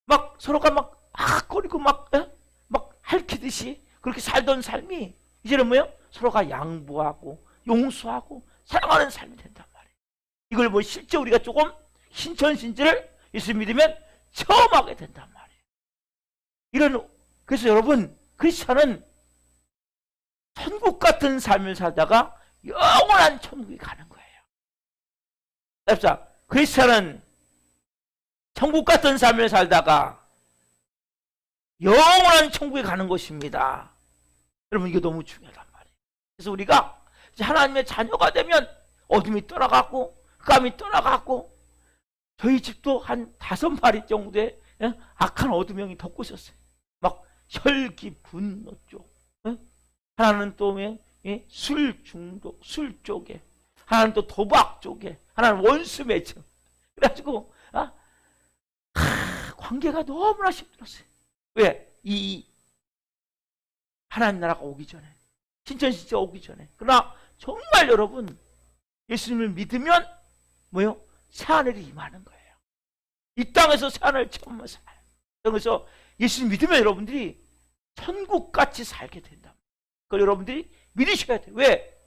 막 서로가 막 거리고 막 핥히듯이 그렇게 살던 삶이 이제는 뭐예요? 서로가 양보하고 용서하고 사랑하는 삶이 된단 말이에요. 이걸 뭐 실제 우리가 조금 신천신지를 예수 믿으면 처음 하게 된단 말이에요. 그래서 여러분, 크리스찬은 천국 같은 삶을 살다가 영원한 천국에 가는 거예요. 자, 크리스찬은 천국 같은 삶을 살다가 영원한 천국에 가는 것입니다. 여러분, 이게 너무 중요하단 말이에요. 그래서 우리가 이제 하나님의 자녀가 되면 어둠이 떠나가고 흑암이 떠나가고 저희 집도 한 5마리 정도의 악한 어둠형이 덮고 있었어요. 막 혈기, 분노 쪽, 하나는 또 술 중독, 술 쪽에, 하나는 또 도박 쪽에, 하나는 원수 매증. 그래가지고 관계가 너무나 힘들었어요. 왜? 이 하나님 나라가 오기 전에, 신천지가 오기 전에. 그러나 정말 여러분, 예수님을 믿으면 뭐요? 새하늘이 임하는 거예요. 이 땅에서 새하늘을 처음 살아요. 그래서 예수님 믿으면 여러분들이 천국같이 살게 된다. 그걸 여러분들이 믿으셔야 돼요. 왜?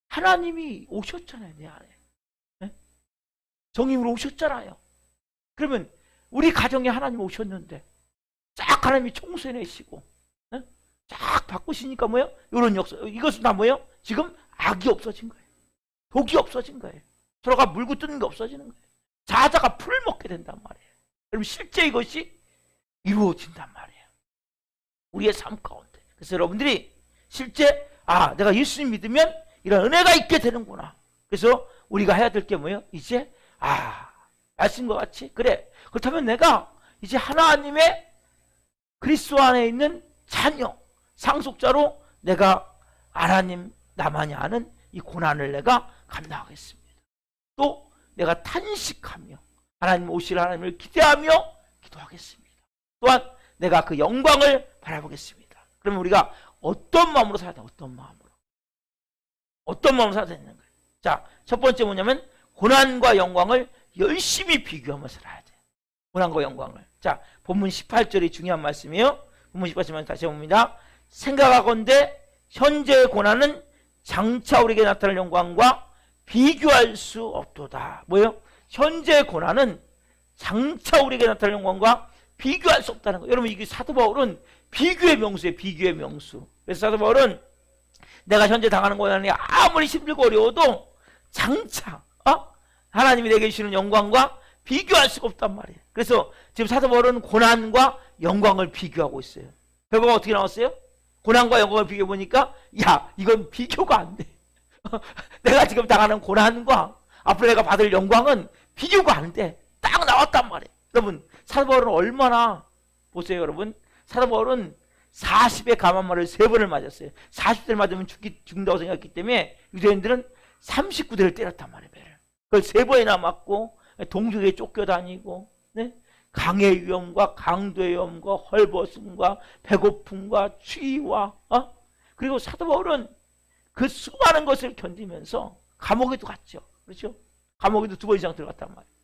하나님이 오셨잖아요, 내 안에. 정임으로 오셨잖아요. 그러면 우리 가정에 하나님 오셨는데 쫙 하나님이 총수해내시고 쫙 바꾸시니까 뭐예요? 이런 역사, 이것은 다 뭐예요? 지금 악이 없어진 거예요. 독이 없어진 거예요. 서로가 물고 뜯는 게 없어지는 거예요. 자자가 풀을 먹게 된단 말이에요. 여러분, 실제 이것이 이루어진단 말이에요. 우리의 삶 가운데. 그래서 여러분들이 실제 내가 예수님 믿으면 이런 은혜가 있게 되는구나. 그래서 우리가 해야 될 게 뭐예요? 이제 말씀과 같이 그래, 그렇다면 내가 이제 하나님의 그리스도 안에 있는 자녀, 상속자로 내가 하나님 나만이 아는 이 고난을 내가 감당하겠습니다. 또 내가 탄식하며 하나님 오실 하나님을 기대하며 기도하겠습니다. 또한 내가 그 영광을 바라보겠습니다. 그러면 우리가 어떤 마음으로 살아야 돼? 어떤 마음으로 살아야 되는 거예요. 자, 첫 번째 뭐냐면 고난과 영광을 열심히 비교하면서 살아야 돼. 고난과 영광을. 자, 본문 18절이 중요한 말씀이에요. 본문 18절 다시 봅니다. 생각하건대 현재의 고난은 장차 우리에게 나타날 영광과 비교할 수 없도다. 뭐예요? 현재의 고난은 장차 우리에게 나타날 영광과 비교할 수 없다는 거예요. 여러분, 이게 사도 바울은 비교의 명수예요. 비교의 명수. 그래서 사도 바울은 내가 현재 당하는 고난이 아무리 힘들고 어려워도 장차 하나님이 내게 주시는 영광과 비교할 수가 없단 말이에요. 그래서 지금 사도 바울은 고난과 영광을 비교하고 있어요. 결과가 어떻게 나왔어요? 고난과 영광을 비교해 보니까 이건 비교가 안 돼. 내가 지금 당하는 고난과 앞으로 내가 받을 영광은 비교가 안 돼. 딱 나왔단 말이에요. 여러분, 사도 바울은 얼마나, 보세요 여러분, 사도 바울은 40의 감한말을 3번을 맞았어요. 40대를 맞으면 죽는다고 생각했기 때문에 유대인들은 39대를 때렸단 말이에요. 배를. 그걸 3번이나 맞고 동족에 쫓겨다니고, 네? 강의 위험과 강도의 위험과 헐벗음과 배고픔과 추위와 그리고 사도 바울은 그 수많은 것을 견디면서 감옥에도 갔죠. 그렇죠? 감옥에도 2번 이상 들어갔단 말이에요.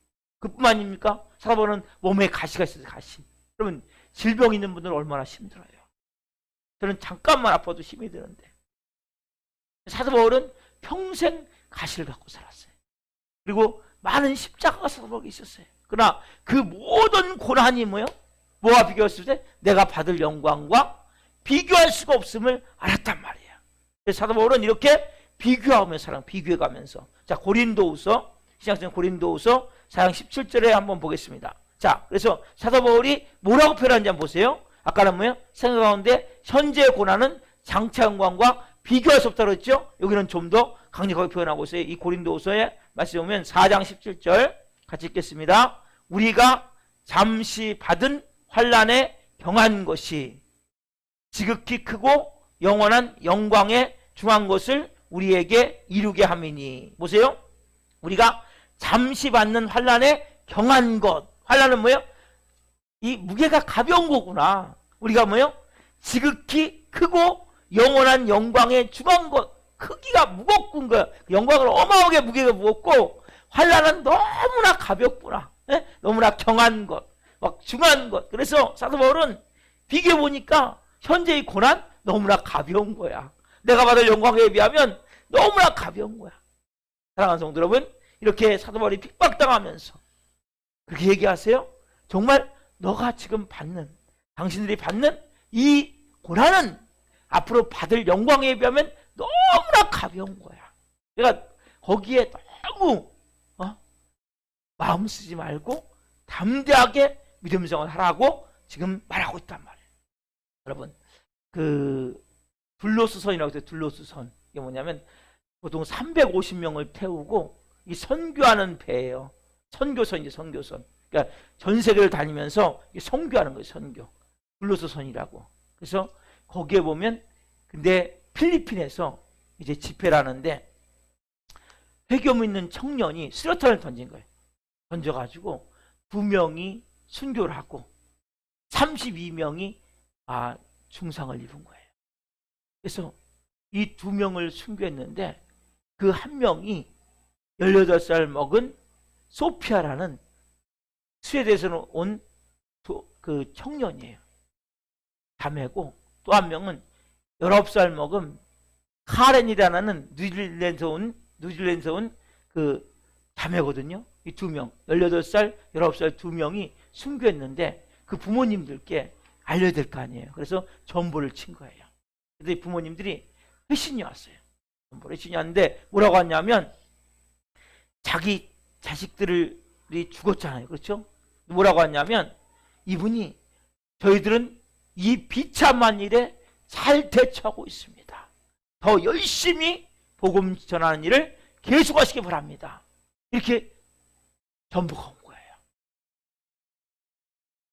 그뿐만입니까? 사도 바울은 몸에 가시가 있어요. 가시. 그러면 질병 있는 분들은 얼마나 힘들어요. 저는 잠깐만 아파도 힘이 드는데 사도 바울은 평생 가시를 갖고 살았어요. 그리고 많은 십자가가 사도 바울에게 있었어요. 그러나 그 모든 고난이 뭐와 비교했을 때 내가 받을 영광과 비교할 수가 없음을 알았단 말이에요. 그래서 사도 바울은 이렇게 비교하며 비교해가면서 자, 고린도후서 신약성 고린도후서 4장 17절에 한번 보겠습니다. 자, 그래서 사도 바울이 뭐라고 표현하는지 한번 보세요. 아까는 생각 가운데 현재의 고난은 장차 영광과 비교할 수 없다고 했죠. 여기는 좀 더 강력하게 표현하고 있어요. 이 고린도후서에 말씀 보면 4장 17절 같이 읽겠습니다. 우리가 잠시 받은 환난에 경한 것이 지극히 크고 영원한 영광에 중한 것을 우리에게 이루게 함이니. 보세요. 우리가 잠시 받는 환난에 경한 것. 환난은 뭐예요? 이 무게가 가벼운 거구나. 우리가 지극히 크고 영원한 영광에 중한 것. 크기가 무겁군 거야. 영광은 어마어마하게 무게가 무겁고 환난은 너무나 가볍구나. 네? 너무나 경한 것, 막 중한 것. 그래서 사도 바울은 비교해 보니까 현재의 고난 너무나 가벼운 거야. 내가 받을 영광에 비하면 너무나 가벼운 거야. 사랑하는 성도 여러분, 이렇게 사도 바울이 핍박당하면서 그렇게 얘기하세요. 정말 너가 지금 받는, 당신들이 받는 이 고난은 앞으로 받을 영광에 비하면 너무나 가벼운 거야. 그러니까 거기에 너무 마음 쓰지 말고 담대하게 믿음 생활을 하라고 지금 말하고 있단 말이에요. 여러분, 그 둘로스선이라고 해서 둘로스선, 이게 뭐냐면 보통 350명을 태우고 이 선교하는 배예요. 선교선이죠, 선교선. 그러니까 전 세계를 다니면서 선교하는 거예요, 선교. 둘로스선이라고. 그래서 거기에 보면 근데 필리핀에서 이제 집회를 하는데 회개문 있는 청년이 수류탄을 던진 거예요. 던져가지고 2명이 순교를 하고 32명이 중상을 입은 거예요. 그래서 이 2명을 순교했는데 그 한 명이 18살 먹은 소피아라는 스웨덴에서 온 그 청년이에요. 자매고 또 한 명은 19살 먹은 카렌이라는 뉴질랜드에서 온 그 자매거든요. 이 2명, 18살, 19살 2명이 순교했는데 그 부모님들께 알려야 될 거 아니에요. 그래서 전보를 친 거예요. 그래서 부모님들이 회신이 왔어요. 전보를 회신이 왔는데 뭐라고 하냐면 자기 자식들이 죽었잖아요. 그렇죠? 뭐라고 하냐면 이분이 저희들은 이 비참한 일에 잘 대처하고 있습니다. 더 열심히 복음 전하는 일을 계속하시기 바랍니다. 이렇게 전부가 온 거예요.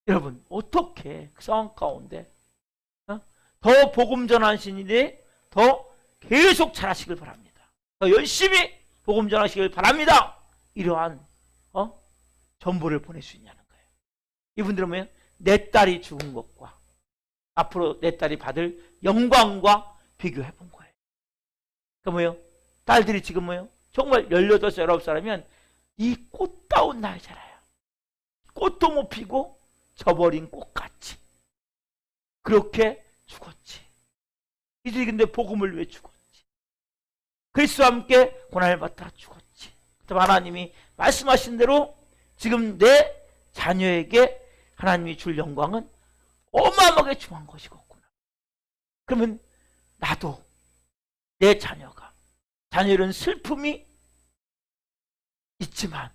여러분, 어떻게 그 상황 가운데 더 복음 전하시는 일에 더 계속 잘하시길 바랍니다. 더 열심히 복음 전하시길 바랍니다. 이러한 전보를 보낼 수 있냐는 거예요. 이분들은 뭐예요? 내 딸이 죽은 것과 앞으로 내 딸이 받을 영광과 비교해 본 거예요. 그 뭐예요? 딸들이 지금 뭐예요? 정말 18살, 19살이면 이 꽃다운 나이잖아요. 꽃도 못 피고 져버린 꽃같이 그렇게 죽었지. 이들이 근데 복음을 왜 죽었지? 그리스도와 함께 고난을 받아 죽었지. 그럼 하나님이 말씀하신 대로 지금 내 자녀에게 하나님이 줄 영광은 어마어마하게 중한 것이겠구나. 그러면 나도 내 자녀는 슬픔이 있지만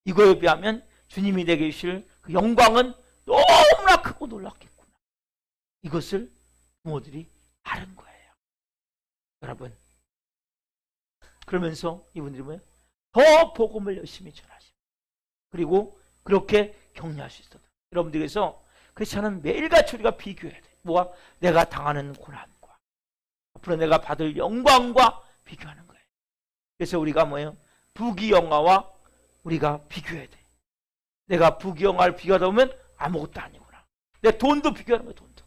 이거에 비하면 주님이 내게 주실 그 영광은 너무나 크고 놀랍겠구나. 이것을 부모들이 아는 거예요. 여러분, 그러면서 이분들이 뭐예요? 더 복음을 열심히 전하시고 그리고 그렇게 격려할 수 있어요. 여러분들께서 크리스찬은 매일같이 우리가 비교해야 돼. 뭐가? 내가 당하는 고난과 앞으로 내가 받을 영광과 비교하는 거예요. 그래서 우리가 뭐예요? 부귀영화와 우리가 비교해야 돼. 내가 부귀영화를 비교하다 보면 아무것도 아니구나. 내 돈도 비교하는 거야, 돈도.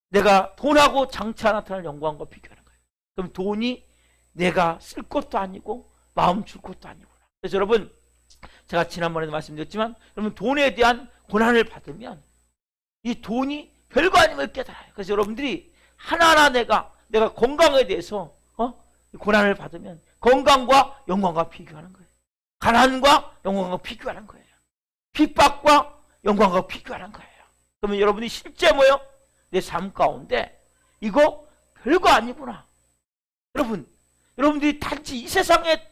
내가 돈하고 장차 나타날 영광과 비교하는 거예요. 그럼 돈이 내가 쓸 것도 아니고 마음 줄 것도 아니구나. 그래서 여러분, 제가 지난번에도 말씀드렸지만, 여러분 돈에 대한 고난을 받으면 이 돈이 별거 아님을 깨달아요. 그래서 여러분들이 하나하나 내가 건강에 대해서 고난을 받으면 건강과 영광과 비교하는 거예요. 가난과 영광과 비교하는 거예요. 핍박과 영광과 비교하는 거예요. 그러면 여러분이 실제 뭐요? 내 삶 가운데 이거 별거 아니구나. 여러분들이 단지 이 세상에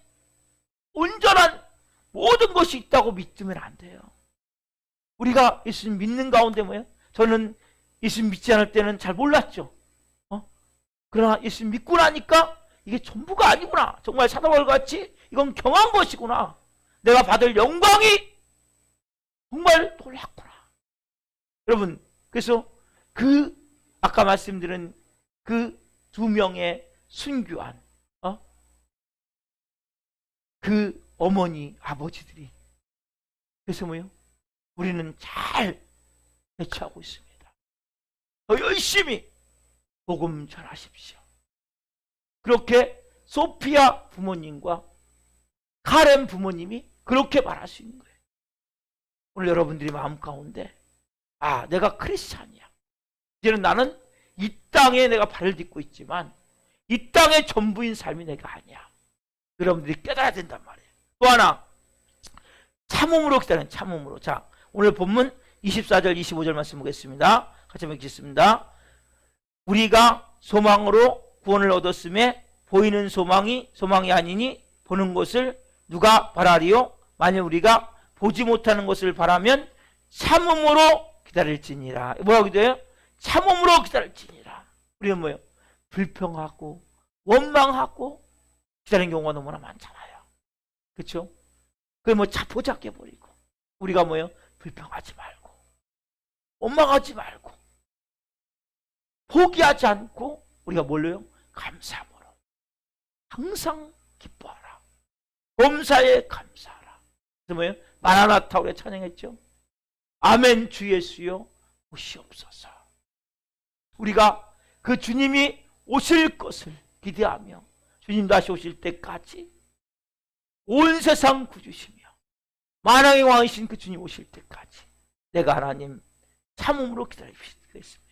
온전한 모든 것이 있다고 믿으면 안 돼요. 우리가 예수님 믿는 가운데 뭐예요? 저는 예수님 믿지 않을 때는 잘 몰랐죠. 그러나 예수님 믿고 나니까 이게 전부가 아니구나. 정말 사도바울 같이 이건 경한 것이구나. 내가 받을 영광이 정말 놀랍구나. 여러분, 그래서 아까 말씀드린 그 두 명의 순교한 그 어머니, 아버지들이 그래서 뭐요? 우리는 잘 대처하고 있습니다. 더 열심히 복음 전하십시오. 그렇게 소피아 부모님과 카렌 부모님이 그렇게 말할 수 있는 거예요. 오늘 여러분들이 마음 가운데 내가 크리스찬이야. 이제는 나는 이 땅에 내가 발을 딛고 있지만 이 땅의 전부인 삶이 내가 아니야. 여러분들이 깨달아야 된단 말이에요. 또 하나, 참음으로 기다리는 참음으로. 자, 오늘 본문 24절 25절 말씀 보겠습니다. 같이 한번 읽겠습니다. 우리가 소망으로 구원을 얻었음에 보이는 소망이 아니니 보는 것을 누가 바라리요? 만일 우리가 보지 못하는 것을 바라면 참음으로 기다릴지니라. 뭐라고 기도해요? 참음으로 기다릴지니라. 우리는 뭐예요? 불평하고 원망하고 기다리는 경우가 너무나 많잖아요. 그렇죠? 그게 뭐 자포자기 버리고 우리가 뭐예요? 불평하지 말고 원망하지 말고 포기하지 않고 우리가 뭘로요? 감사함으로 항상 기뻐하라. 범사에 감사하라. 그래서 뭐예요? 마라나타 우리가 찬양했죠? 아멘 주 예수여 오시옵소서. 우리가 그 주님이 오실 것을 기대하며 주님 다시 오실 때까지 온 세상 구주시며 만왕의 왕이신 그 주님 오실 때까지 내가 하나님 참음으로 기다리겠습니다.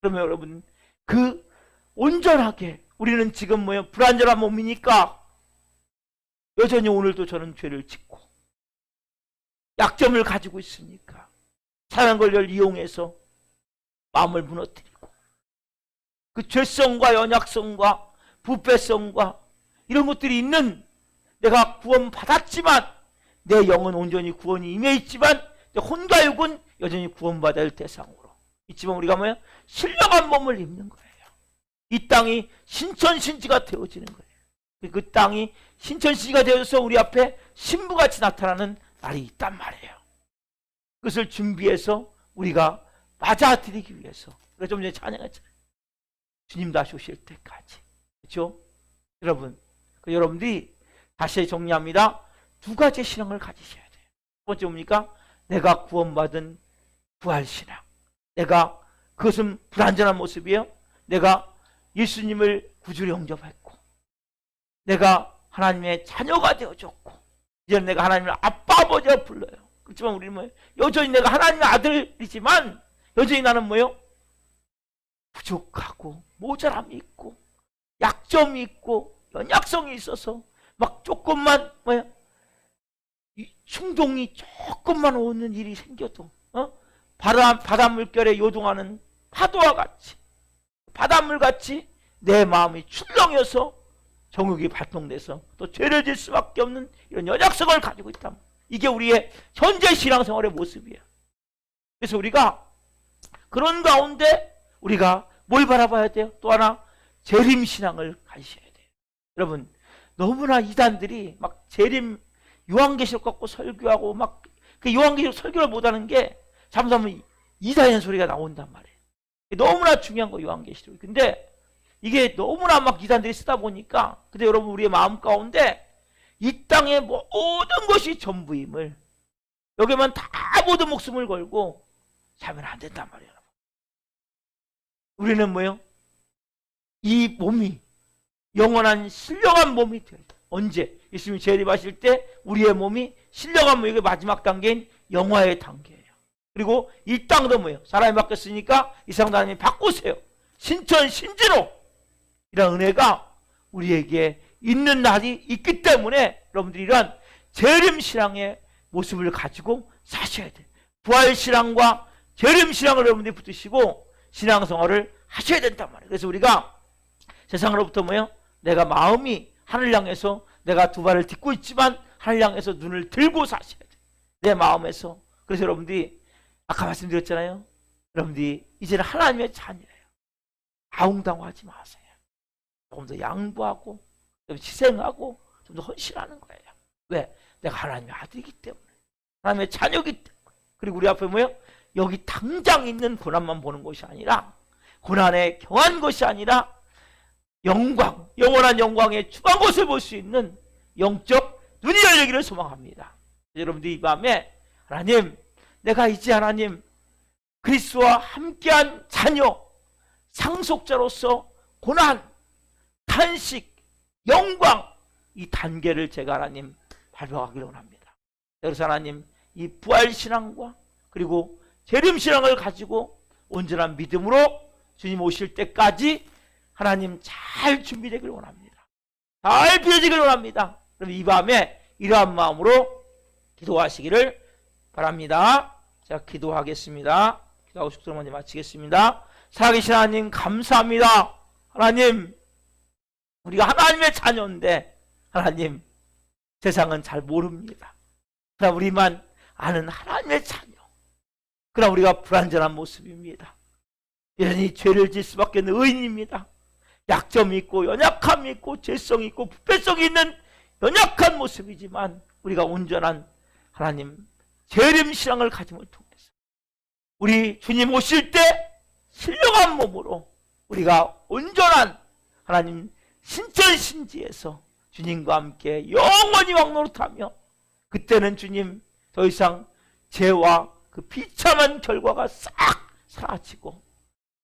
그러면 여러분 온전하게 우리는 지금 뭐예요? 불완전한 몸이니까 여전히 오늘도 저는 죄를 짓고 약점을 가지고 있으니까 사랑한 걸 이용해서 마음을 무너뜨리고 그 죄성과 연약성과 부패성과 이런 것들이 있는 내가 구원받았지만 내 영은 온전히 구원이 임해 있지만 내 혼과 육은 여전히 구원받을 대상으로 있지만 우리가 뭐야? 신령한 몸을 입는 거예요. 이 땅이 신천신지가 되어지는 거예요. 그 땅이 신천신지가 되어서 우리 앞에 신부같이 나타나는 날이 있단 말이에요. 그것을 준비해서 우리가 맞아들이기 위해서 우리가 좀 전에 찬양했잖아요. 주님 다시 오실 때까지. 그렇죠? 여러분들이 다시 정리합니다. 두 가지 신앙을 가지셔야 돼요. 첫 번째 뭡니까? 내가 구원받은 부활신앙. 내가 그것은 불완전한 모습이에요. 내가 예수님을 구주로 영접했고 내가 하나님의 자녀가 되어졌고 이제는 내가 하나님을 아빠 아버지라 불러요. 그렇지만 우리는 뭐예요? 여전히 내가 하나님의 아들이지만 여전히 나는 뭐예요? 부족하고 모자람이 있고 약점이 있고 연약성이 있어서 막 조금만 뭐예요? 충동이 조금만 오는 일이 생겨도 바닷물결에 요동하는 파도와 같이 바닷물같이 내 마음이 출렁여서 정욕이 발동돼서 또 죄를 질 수밖에 없는 이런 연약성을 가지고 있다. 이게 우리의 현재 신앙생활의 모습이에요. 그래서 우리가 그런 가운데 우리가 뭘 바라봐야 돼요? 또 하나 재림신앙을 가지셔야 돼요. 여러분 너무나 이단들이 막 재림 요한계시록 갖고 설교하고 막 그 요한계시록 설교를 못하는 게 잘못하면 이단의 소리가 나온단 말이에요. 너무나 중요한 거 요한계시록. 근데 이게 너무나 막 기사들이 쓰다 보니까, 근데 여러분 우리의 마음 가운데 이 땅의 모든 것이 전부임을, 여기만 다 모든 목숨을 걸고 살면 안 된단 말이에요. 우리는 뭐요? 이 몸이 영원한 신령한 몸이 돼요. 언제? 예수님이 재림하실 때 우리의 몸이 신령한 몸이 마지막 단계인 영화의 단계예요. 그리고 이 땅도 뭐예요? 사람이 바뀌었으니까 이 세상 하나님이 바꾸세요. 신천 신지로 이런 은혜가 우리에게 있는 날이 있기 때문에 여러분들이 이런 재림신앙의 모습을 가지고 사셔야 돼요. 부활신앙과 재림신앙을 여러분들이 붙드시고 신앙생활을 하셔야 된단 말이에요. 그래서 우리가 세상으로부터 뭐예요? 내가 마음이 하늘 향해서 내가 두 발을 딛고 있지만 하늘 향해서 눈을 들고 사셔야 돼요. 내 마음에서. 그래서 여러분들이 아까 말씀드렸잖아요. 여러분들이 이제는 하나님의 자녀예요. 아웅당하지 마세요. 조금 더 양보하고 좀 희생하고 좀 더 헌신하는 거예요. 왜? 내가 하나님의 아들이기 때문에, 하나님의 자녀이기 때문에. 그리고 우리 앞에 뭐예요? 여기 당장 있는 고난만 보는 것이 아니라, 고난에 경한 것이 아니라 영광, 영원한 영광의 추한 것을 볼 수 있는 영적 눈이 열리기를 소망합니다. 여러분들 이 밤에 하나님, 내가 이제 하나님 그리스도와 함께한 자녀, 상속자로서 고난, 탄식, 영광, 이 단계를 제가 하나님 밟아가기를 원합니다. 그래서 하나님 이 부활신앙과 그리고 재림신앙을 가지고 온전한 믿음으로 주님 오실 때까지 하나님 잘 준비되기를 원합니다. 잘 비워지기를 원합니다. 그럼 이 밤에 이러한 마음으로 기도하시기를 바랍니다. 제가 기도하겠습니다. 기도하고 축도를 먼저 마치겠습니다. 살아계신 하나님 감사합니다. 하나님, 우리가 하나님의 자녀인데 하나님 세상은 잘 모릅니다. 그러나 우리만 아는 하나님의 자녀. 그러나 우리가 불완전한 모습입니다. 여전히 죄를 질 수밖에 없는 의인입니다. 약점이 있고 연약함이 있고 죄성이 있고 부패성이 있는 연약한 모습이지만 우리가 온전한 하나님 재림신앙을 가짐을 통해서 우리 주님 오실 때 신령한 몸으로 우리가 온전한 하나님 신천신지에서 주님과 함께 영원히 왕노릇하며, 그때는 주님 더 이상 죄와 그 비참한 결과가 싹 사라지고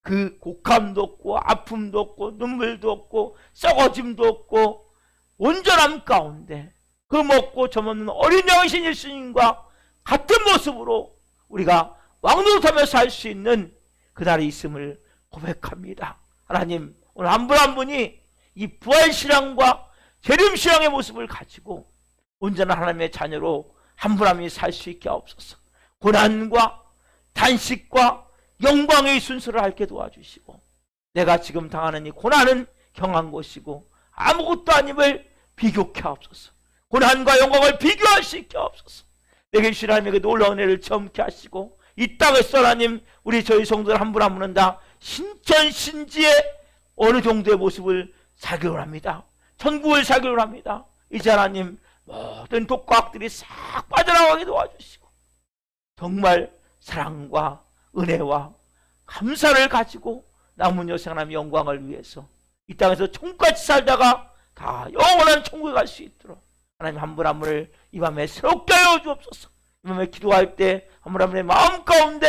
그 곡함도 없고 아픔도 없고 눈물도 없고 썩어짐도 없고 온전함 가운데 그 먹고 점없는 어린 양이신 예수님과 같은 모습으로 우리가 왕노릇하며 살 수 있는 그날이 있음을 고백합니다. 하나님, 오늘 한 분 한 분이 이 부활신앙과 재림신앙의 모습을 가지고 온전한 하나님의 자녀로 한 분 한 분이 살 수 있게 하옵소서. 고난과 단식과 영광의 순서를 앓게 도와주시고, 내가 지금 당하는 이 고난은 경한 것이고 아무것도 아님을 비교케 하옵소서. 고난과 영광을 비교할 수 있게 하옵소서. 내게 주신 하나님에게 놀라운 은혜를 체험케 하시고, 이 땅에서 하나님 우리 저희 성도들 한 분 한 분은 다 신천신지의 어느 정도의 모습을 살기를 합니다. 천국을 살기를 합니다. 이제 하나님 모든 독과 악들이 싹 빠져나가게 도와주시고 정말 사랑과 은혜와 감사를 가지고 남은 여생 하나님의 영광을 위해서 이 땅에서 천국같이 살다가 다 영원한 천국에 갈 수 있도록 하나님 한 분 한 분을 이 밤에 새롭게 하여 주옵소서. 이 밤에 기도할 때 한 분 한 분의 마음 가운데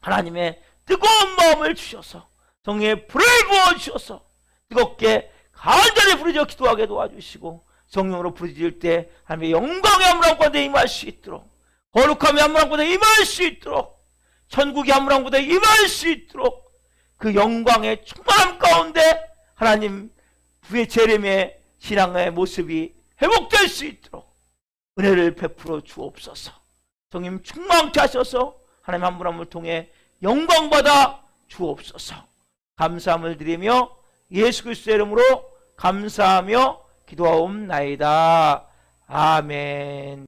하나님의 뜨거운 마음을 주셔서 성령의 불을 부어주셔서 뜨겁게 간절히 부르짖어 기도하게 도와주시고, 성령으로 부르짖을 때 하나님의 영광의 한 분 한 분에 임할 수 있도록, 거룩함의 한 분 한 분에 임할 수 있도록, 천국의 한 분 한 분에 임할 수 있도록, 그 영광의 충만함 가운데 하나님 부의 재림의 신앙의 모습이 회복될 수 있도록 은혜를 베풀어 주옵소서. 성령 충만케 하셔서 하나님 한 분 한 분을 통해 영광받아 주옵소서. 감사함을 드리며 예수 그리스도의 이름으로 감사하며 기도하옵나이다. 아멘.